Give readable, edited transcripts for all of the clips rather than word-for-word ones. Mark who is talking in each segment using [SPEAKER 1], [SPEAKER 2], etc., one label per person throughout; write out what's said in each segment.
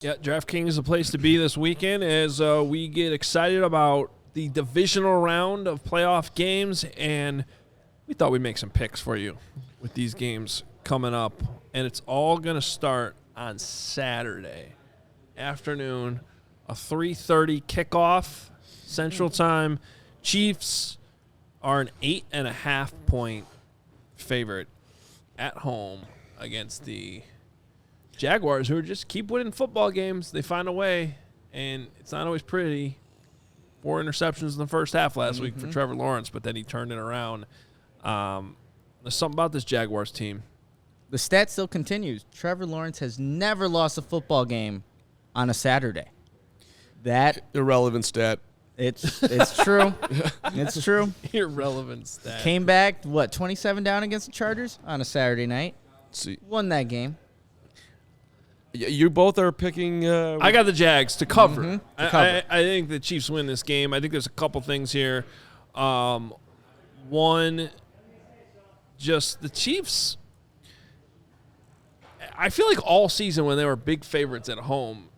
[SPEAKER 1] Yeah, DraftKings is the place to be this weekend as we get excited about the divisional round of playoff games, and we thought we'd make some picks for you with these games coming up. And it's all going to start on Saturday afternoon, a 3:30 kickoff Central Time. Chiefs are an 8.5-point favorite at home against the Jaguars, who just keep winning football games. They find a way, and it's not always pretty. 4 interceptions in the first half last week for Trevor Lawrence, but then he turned it around. There's something about this Jaguars team.
[SPEAKER 2] The stat still continues. Trevor Lawrence has never lost a football game on a Saturday. That
[SPEAKER 3] irrelevant stat.
[SPEAKER 2] It's true. It's true.
[SPEAKER 1] Irrelevant stat.
[SPEAKER 2] Came back, 27 down against the Chargers on a Saturday night. Won that game.
[SPEAKER 3] You both are picking.
[SPEAKER 1] I got the Jags to cover. I think the Chiefs win this game. I think there's a couple things here. One, just the Chiefs. I feel like all season when they were big favorites at home,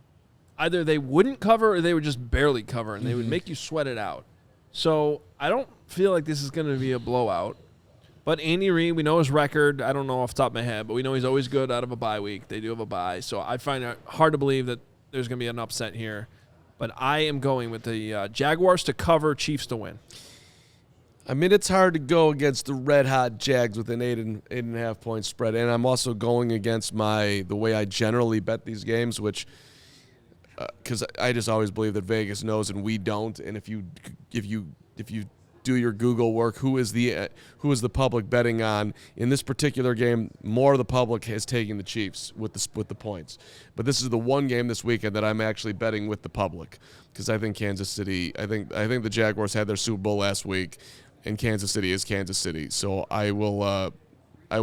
[SPEAKER 1] either they wouldn't cover or they would just barely cover, and they would make you sweat it out. So I don't feel like this is going to be a blowout. But Andy Reid, we know his record. I don't know off the top of my head, but we know he's always good out of a bye week. They do have a bye. So I find it hard to believe that there's going to be an upset here. But I am going with the Jaguars to cover, Chiefs to win.
[SPEAKER 3] I mean, it's hard to go against the red-hot Jags with an 8.5-point spread. And I'm also going against the way I generally bet these games, which because I just always believe that Vegas knows and we don't. And if you do your Google work, who is the public betting on in this particular game? More of the public has taken the Chiefs with the points, but this is the one game this weekend that I'm actually betting with the public because I think Kansas City. I think the Jaguars had their Super Bowl last week, and Kansas City is Kansas City. So I will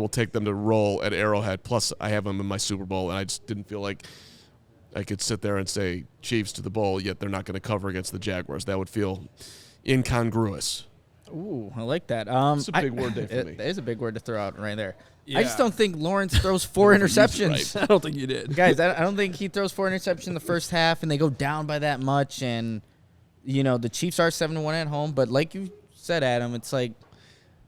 [SPEAKER 3] take them to roll at Arrowhead. Plus, I have them in my Super Bowl, and I just didn't feel like I could sit there and say Chiefs to the bowl, yet they're not going to cover against the Jaguars. That would feel incongruous.
[SPEAKER 2] Ooh, I like that.
[SPEAKER 3] It's a big word day for me.
[SPEAKER 2] It is a big word to throw out right there.
[SPEAKER 1] Yeah.
[SPEAKER 2] I just don't think Lawrence throws 4 interceptions.
[SPEAKER 1] Right. I don't think you did.
[SPEAKER 2] Guys, I don't think he throws 4 interceptions in the first half, and they go down by that much. And, the Chiefs are 7-1 at home. But like you said, Adam, it's like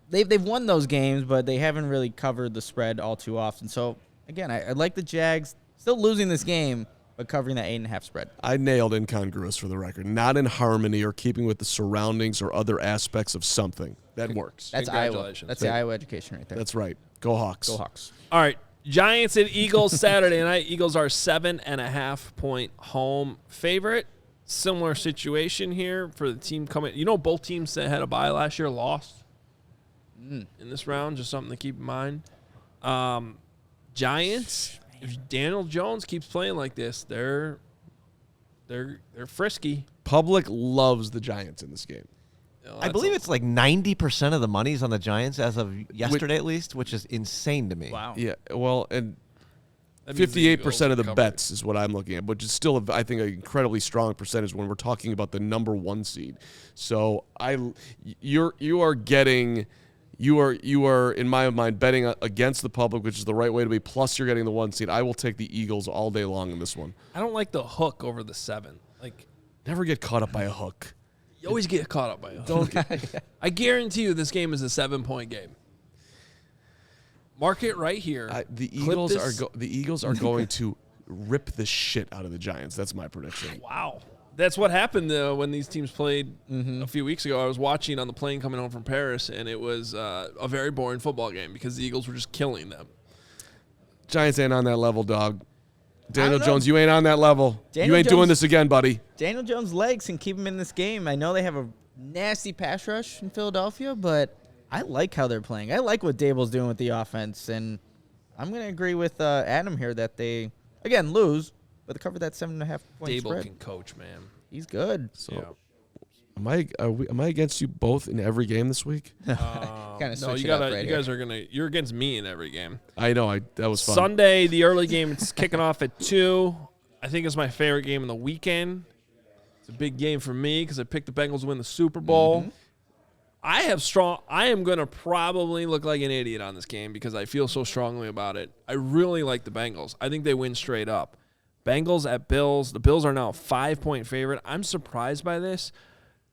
[SPEAKER 2] they've won those games, but they haven't really covered the spread all too often. So, again, I like the Jags still losing this game, but covering that 8.5 spread.
[SPEAKER 3] I nailed incongruous for the record. Not in harmony or keeping with the surroundings or other aspects of something. That works.
[SPEAKER 2] That's Iowa. That's the Iowa education right there.
[SPEAKER 3] That's right. Go Hawks.
[SPEAKER 2] Go Hawks.
[SPEAKER 1] All right. Giants and Eagles Saturday night. Eagles are 7.5-point home favorite. Similar situation here for the team coming. Both teams that had a bye last year lost in this round. Just something to keep in mind. Giants, if Daniel Jones keeps playing like this, they're frisky.
[SPEAKER 3] Public loves the Giants in this game.
[SPEAKER 4] I believe it's like 90% of the money's on the Giants as of yesterday at least, which is insane to me.
[SPEAKER 2] Wow.
[SPEAKER 3] Yeah, well, and 58% of the bets is what I'm looking at, which is still, I think, an incredibly strong percentage when we're talking about the number 1 seed. So you are in my mind betting against the public, which is the right way to be. Plus, you're getting the 1 seed. I will take the Eagles all day long in this one.
[SPEAKER 1] I don't like the hook over the 7.
[SPEAKER 3] Never get caught up by a hook.
[SPEAKER 1] You always get caught up by a hook. I guarantee you this game is a 7-point game. Mark it right here.
[SPEAKER 3] The Eagles are going to rip the shit out of the Giants. That's my prediction.
[SPEAKER 1] Wow. That's what happened when these teams played a few weeks ago. I was watching on the plane coming home from Paris, and it was a very boring football game because the Eagles were just killing them.
[SPEAKER 3] Giants ain't on that level, dog. Daniel Jones, you ain't on that level. You ain't doing this again, buddy.
[SPEAKER 2] Daniel Jones' legs can keep him in this game. I know they have a nasty pass rush in Philadelphia, but I like how they're playing. I like what Dable's doing with the offense, and I'm going to agree with Adam here that they, again, lose, but they cover that 7.5-point spread.
[SPEAKER 1] Dable can coach, man.
[SPEAKER 2] He's good.
[SPEAKER 3] So,
[SPEAKER 1] yeah.
[SPEAKER 3] am I against you both in every game this week?
[SPEAKER 2] Kind of
[SPEAKER 1] No, you're against me in every game.
[SPEAKER 3] I know. That was fun.
[SPEAKER 1] Sunday, the early game, it's kicking off at 2. I think it's my favorite game of the weekend. It's a big game for me because I picked the Bengals to win the Super Bowl. I am going to probably look like an idiot on this game because I feel so strongly about it. I really like the Bengals. I think they win straight up. Bengals at Bills. The Bills are now a 5-point favorite. I'm surprised by this.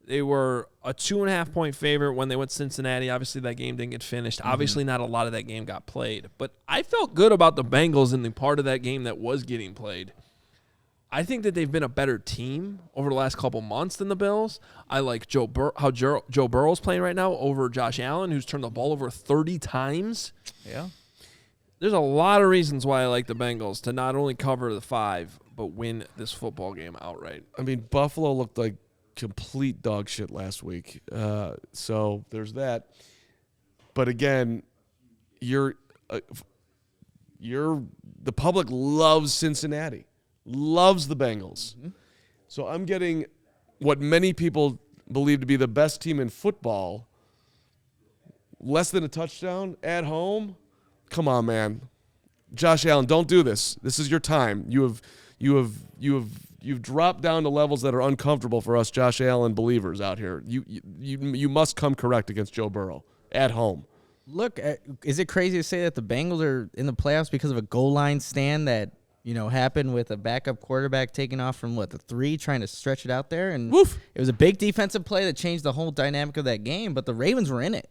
[SPEAKER 1] They were a 2.5-point favorite when they went to Cincinnati. Obviously, that game didn't get finished. Obviously, not a lot of that game got played. But I felt good about the Bengals in the part of that game that was getting played. I think that they've been a better team over the last couple months than the Bills. I like how Joe Burrow's playing right now over Josh Allen, who's turned the ball over 30 times.
[SPEAKER 2] Yeah.
[SPEAKER 1] There's a lot of reasons why I like the Bengals to not only cover the 5, but win this football game outright.
[SPEAKER 3] I mean, Buffalo looked like complete dog shit last week. So there's that. But again, the public loves Cincinnati, loves the Bengals. Mm-hmm. So I'm getting what many people believe to be the best team in football, less than a touchdown at home. Come on, man. Josh Allen, don't do this. This is your time. You've dropped down to levels that are uncomfortable for us Josh Allen believers out here. You must come correct against Joe Burrow at home.
[SPEAKER 2] Look, is it crazy to say that the Bengals are in the playoffs because of a goal line stand that happened with a backup quarterback taking off from the 3, trying to stretch it out there, and
[SPEAKER 3] Woof.
[SPEAKER 2] It was a big defensive play that changed the whole dynamic of that game. But the Ravens were in it.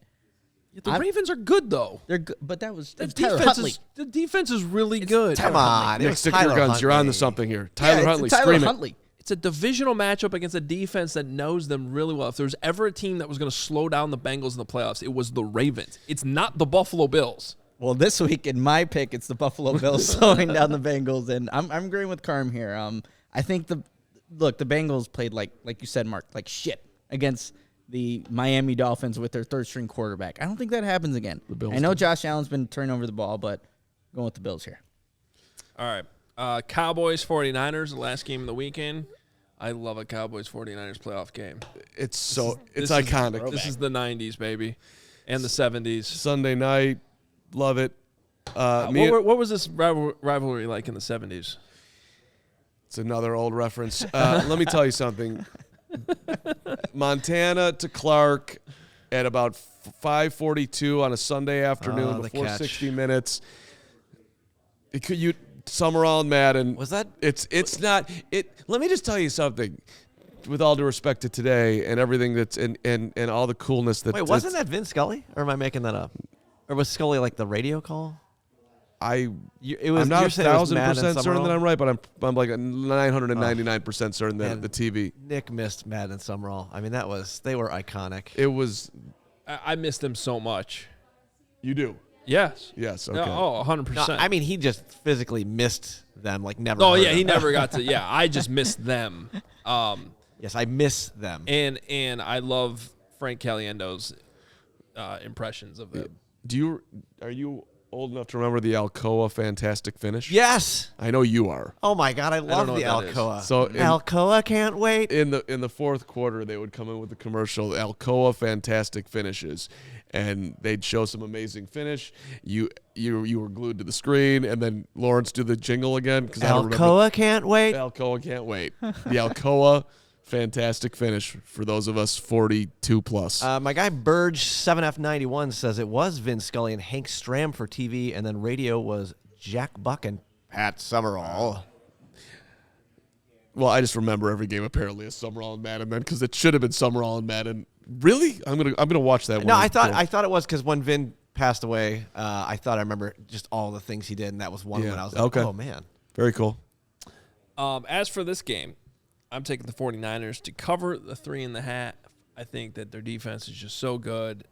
[SPEAKER 1] The Ravens are good, though.
[SPEAKER 2] They're good, but that was
[SPEAKER 1] The
[SPEAKER 2] Tyler
[SPEAKER 1] defense
[SPEAKER 2] Huntley.
[SPEAKER 1] the defense is really good.
[SPEAKER 4] Come on.
[SPEAKER 3] Nick, stick your guns. You're on to something here. Tyler Huntley,
[SPEAKER 2] Tyler
[SPEAKER 3] scream
[SPEAKER 2] Huntley.
[SPEAKER 1] It's a divisional matchup against a defense that knows them really well. If there's ever a team that was going to slow down the Bengals in the playoffs, it was the Ravens. It's not the Buffalo Bills.
[SPEAKER 2] Well, this week in my pick, it's the Buffalo Bills slowing down the Bengals, and I'm agreeing with Carm here. I think the Bengals played like you said, Mark, like shit against the Miami Dolphins with their third-string quarterback. I don't think that happens again. I know Josh Allen's been turning over the ball, but I'm going with the Bills here.
[SPEAKER 1] All right. Cowboys, 49ers, the last game of the weekend. I love a Cowboys 49ers playoff game.
[SPEAKER 3] It's iconic.
[SPEAKER 1] This is the 90s, baby, and the 70s.
[SPEAKER 3] Sunday night, love it.
[SPEAKER 1] What was this rivalry like in the 70s?
[SPEAKER 3] It's another old reference. Let me tell you something. Montana to Clark at about 5:42 on a Sunday afternoon before 60 minutes. Summerall and Madden.
[SPEAKER 4] Was that?
[SPEAKER 3] It's not. Let me just tell you something. With all due respect to today and everything that's and all the coolness that.
[SPEAKER 4] Wait, wasn't that Vince Scully? Or am I making that up? Or was Scully like the radio call?
[SPEAKER 3] I'm not 1,000% certain that I'm right, but I'm like 999% certain that the TV.
[SPEAKER 4] Nick missed Madden and Summerall. I mean, they were iconic.
[SPEAKER 3] It was.
[SPEAKER 1] I missed them so much.
[SPEAKER 3] You do.
[SPEAKER 1] Yes.
[SPEAKER 3] Yes. Okay.
[SPEAKER 1] Oh, 100%.
[SPEAKER 4] No, I mean, he just physically missed them, like never.
[SPEAKER 1] Oh yeah, he never got to. Yeah, I just missed them.
[SPEAKER 4] Yes, I miss them.
[SPEAKER 1] And I love Frank Caliendo's impressions of them.
[SPEAKER 3] Are you old enough to remember the Alcoa Fantastic Finish?
[SPEAKER 4] Yes.
[SPEAKER 3] I know you are.
[SPEAKER 4] Oh my God, I love the
[SPEAKER 1] what that
[SPEAKER 4] Alcoa.
[SPEAKER 3] So
[SPEAKER 4] Alcoa can't wait.
[SPEAKER 3] In the fourth quarter, they would come in with the commercial Alcoa Fantastic Finishes, and they'd show some amazing finish. You were glued to the screen, and then Lawrence do the jingle again because
[SPEAKER 4] Alcoa can't wait.
[SPEAKER 3] Alcoa can't wait. The Alcoa Fantastic Finish for those of us 42 plus.
[SPEAKER 4] My guy Burge 7F91 says it was Vince Scully and Hank Stram for TV, and then radio was Jack Buck and Pat Summerall.
[SPEAKER 3] Well, I just remember every game apparently as Summerall and Madden then because it should have been Summerall and Madden. Really? I'm gonna watch that one.
[SPEAKER 4] No, I thought it was because when Vin passed away, I thought I remember just all the things he did, and that was one of them. I was like, oh man,
[SPEAKER 3] very cool.
[SPEAKER 1] As for this game, I'm taking the 49ers to cover the 3.5. I think that their defense is just so good.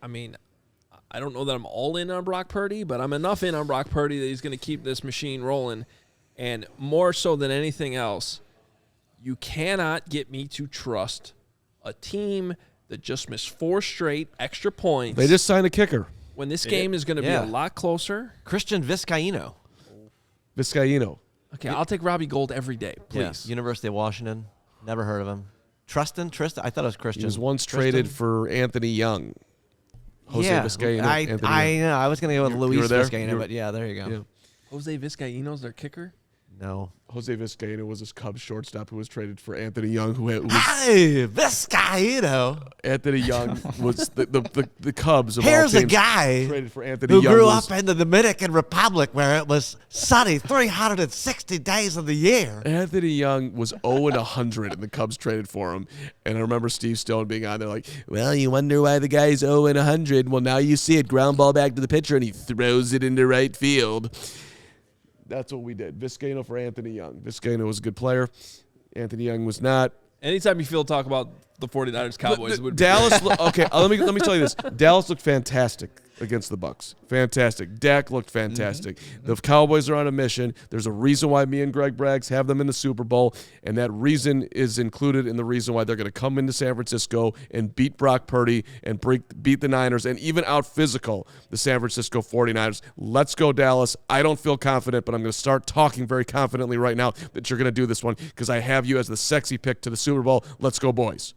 [SPEAKER 1] I mean, I don't know that I'm all in on Brock Purdy, but I'm enough in on Brock Purdy that he's going to keep this machine rolling. And more so than anything else, you cannot get me to trust a team that just missed 4 straight extra points.
[SPEAKER 3] They just signed a kicker.
[SPEAKER 1] When this game is going to be a lot closer.
[SPEAKER 4] Christian Vizcaino.
[SPEAKER 1] Okay, I'll take Robbie Gould every day, please.
[SPEAKER 4] Yeah. University of Washington. Never heard of him. Tristan? I thought it was Christian.
[SPEAKER 3] He was once traded for Anthony Young. Jose Vizcaino.
[SPEAKER 4] I know. I was going to go with Luis Vizcaino, but yeah, there you go.
[SPEAKER 3] Yeah.
[SPEAKER 1] Jose Vizcaino's their kicker?
[SPEAKER 4] No.
[SPEAKER 3] Jose Vizcaino was his Cubs shortstop who was traded for Anthony Young, who was
[SPEAKER 4] Hey, Vizcaino.
[SPEAKER 3] Anthony Young was the Cubs of
[SPEAKER 4] Here's
[SPEAKER 3] all
[SPEAKER 4] a
[SPEAKER 3] teams
[SPEAKER 4] guy
[SPEAKER 3] traded for Anthony
[SPEAKER 4] who
[SPEAKER 3] Young.
[SPEAKER 4] grew
[SPEAKER 3] was-
[SPEAKER 4] up in the Dominican Republic where it was sunny 360 days of the year.
[SPEAKER 3] Anthony Young was 0-100, and the Cubs traded for him. And I remember Steve Stone being on there like, well, you wonder why the guy's 0-100. Well, now you see it. Ground ball back to the pitcher, and he throws it into right field. That's what we did. Vizcaino for Anthony Young. Vizcaino was a good player. Anthony Young was not.
[SPEAKER 1] Anytime you feel talk about the 49ers Cowboys, it would be
[SPEAKER 3] Dallas. Okay, let me tell you this. Dallas looked fantastic against the Bucs. Fantastic. Dak looked fantastic. The Cowboys are on a mission. There's a reason why me and Greg Braggs have them in the Super Bowl, and that reason is included in the reason why they're going to come into San Francisco and beat Brock Purdy and beat the Niners and even out physical the San Francisco 49ers. Let's go, Dallas. I don't feel confident, but I'm going to start talking very confidently right now that you're going to do this one because I have you as the sexy pick to the Super Bowl. Let's go, boys.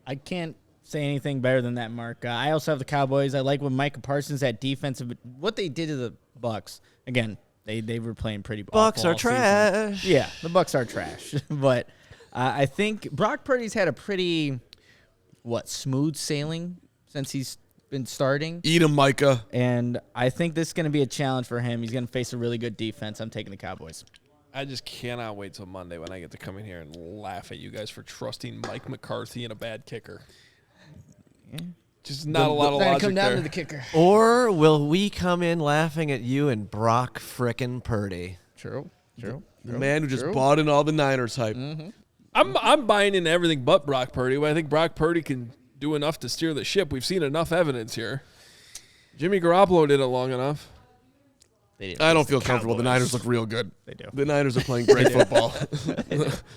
[SPEAKER 2] I can't say anything better than that, Mark. I also have the Cowboys. I like what Micah Parsons, that defensive, what they did to the Bucs. Again, they were playing pretty
[SPEAKER 4] Bucks
[SPEAKER 2] awful
[SPEAKER 4] are
[SPEAKER 2] all season.
[SPEAKER 4] trash.
[SPEAKER 2] Yeah, the Bucs are trash. But I think Brock Purdy's had a pretty, smooth sailing since he's been starting.
[SPEAKER 3] Eat him, Micah.
[SPEAKER 2] And I think this is going to be a challenge for him. He's going to face a really good defense. I'm taking the Cowboys.
[SPEAKER 1] I just cannot wait till Monday when I get to come in here and laugh at you guys for trusting Mike McCarthy and a bad kicker. Just not a lot of logic
[SPEAKER 2] Come down
[SPEAKER 1] there.
[SPEAKER 2] to the kicker.
[SPEAKER 4] Or will we come in laughing at you and Brock frickin' Purdy?
[SPEAKER 2] True.
[SPEAKER 3] The man who just bought in all the Niners hype.
[SPEAKER 1] I'm buying into everything but Brock Purdy, but I think Brock Purdy can do enough to steer the ship. We've seen enough evidence here. Jimmy Garoppolo did it long enough.
[SPEAKER 3] I don't feel comfortable. The Niners look real good.
[SPEAKER 2] They do.
[SPEAKER 3] The Niners are playing great football.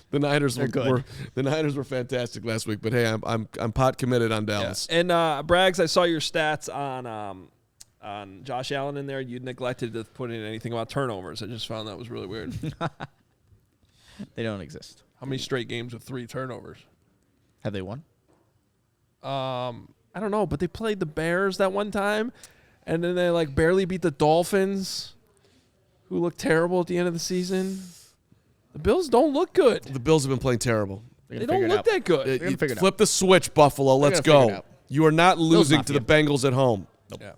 [SPEAKER 3] The Niners
[SPEAKER 2] good.
[SPEAKER 3] The Niners were fantastic last week. But hey, I'm pot committed on Dallas.
[SPEAKER 1] And Braggs, I saw your stats on Josh Allen in there. You neglected to put in anything about turnovers. I just found that was really weird.
[SPEAKER 2] They don't exist.
[SPEAKER 1] How many straight games with 3 turnovers?
[SPEAKER 2] Have they won?
[SPEAKER 1] I don't know, but they played the Bears that one time, and then they barely beat the Dolphins, who looked terrible at the end of the season. The Bills don't look good.
[SPEAKER 3] The Bills have been playing terrible.
[SPEAKER 1] They don't look that good.
[SPEAKER 3] Flip the switch, Buffalo. Let's
[SPEAKER 2] gonna figure it
[SPEAKER 3] go.
[SPEAKER 2] out.
[SPEAKER 3] You are not losing
[SPEAKER 2] Mafia.
[SPEAKER 3] to the Bengals at home.
[SPEAKER 1] Yeah.